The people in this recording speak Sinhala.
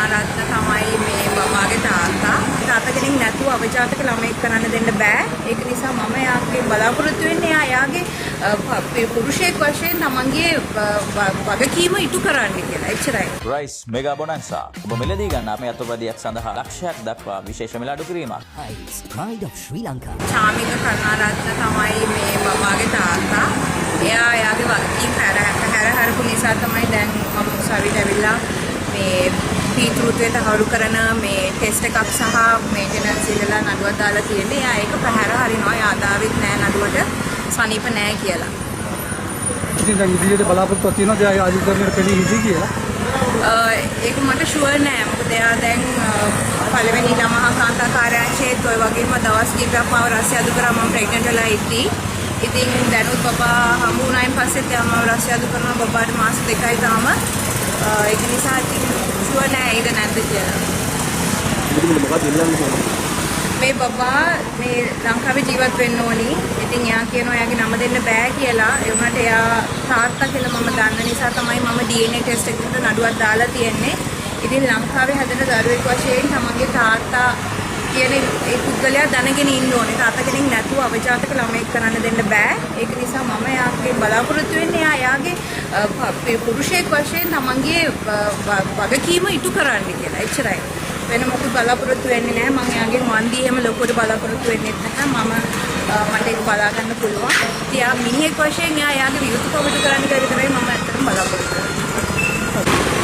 කරුණාරත්න තමයි මේ මමගේ තාත්තා. තාත්තා කෙනෙක් නැතුව අවජාතක ළමෙක් කරන්න දෙන්න බෑ. ඒක නිසා මම යාගේ බලාපොරොත්තු වෙන්නේ යාගේ පුරුෂයෙක් වශයෙන් තමන්ගේ වගකීම ඉටු කරන්න කියලා. එච්චරයි. Rice mega bonanza. ඔබ මිලදී ගන්න අපේ අතප්‍රදියක් සඳහා ලක්ෂයක් දක්වා විශේෂ මිල අඩු කිරීමක්. Ice Pride of Sri Lanka. Chamika Karunaratne තමයි මේ මමගේ තාත්තා. එයා යාගේ වගකීම් හැරහරපු නිසා තමයි දැන් මම උසාවියට ඇවිල්ලා මේ පීතෘත්වයට හවුරු කරන මේ ටෙස්ට් එකක් සහ මේන්ටනන්ස් ඉල්ලලා නඩුවක් දාලා තියෙන්නේ. එයා ඒක පැහැර හරිනවා. එයා ආදාවෙත් නෑ නඩුවට සනීප නෑ කියලා. ඉතින් දැන් ඉදිරියට බලාපොරොත්තුවක් තියෙනවද එයා අධිකරණයට පෙනී හිටි කියලා? ඒක මට ෂුවර් නෑ. මොකද එයා දැන් පළවෙනි ළමහා කාන්තා කාර්යාංශයේත් ඔය වගේම දවස් කිහිපයක් මාව රස්සිය අදු කරා මම ප්‍රෙග්නන්ට් වෙලා ඉද්දි. ඉතින් දැනුත් බබා හමු වුණායින් පස්සෙත් එයා මාව රස්සිය අදු කරනවා බබාට මාස 2යි තාම. ඒක නිසා ඉතින් ෂුවර් නෑ ඒද නැද්ද කියලා. මේ බබා මේ ලංකාවේ ජීවත් වෙන්න ඕනි. ඉතින් එයා කියනවා එයාගේ නම දෙන්න බෑ කියලා. ඒ වුණාට එයා තාත්තා කියලා මම දන්න නිසා තමයි මම DNA ටෙස්ට් එකකට නඩුවක් දාලා තියෙන්නේ. ඉතින් ලංකාවේ හැදෙන දරුවෙක් වශයෙන් තමන්ගේ තාත්තා කියන ඒ පුද්ගලයා දැනගෙන ඉන්න ඕනේ. තාත්තා කෙනෙක් නැතුව අවජාතක ළමෙක් කරන්න දෙන්න බෑ. ඒක නිසා මම යාගේ බලාපොරොත්තු වෙන්නේ යාගේ පුරුෂයෙක් වශයෙන් තමන්ගේ වගකීම ඉටු කරන්න කියලා. එච්චරයි. වෙන මොකද බලාපොරොත්තු වෙන්නේ නැහැ. මම යාගේ වන්දි එහෙම ලොකුවට බලාපොරොත්තු වෙන්නේ නැහැ. මට ඒක බලා ගන්න පුළුවන්. ඉතින් මිනිහෙක් වශයෙන් යාගේ විරුද්ධ කවුරු කරන්න කියලා විතරයි මම ඇත්තටම බලාපොරොත්තු වෙන්නේ.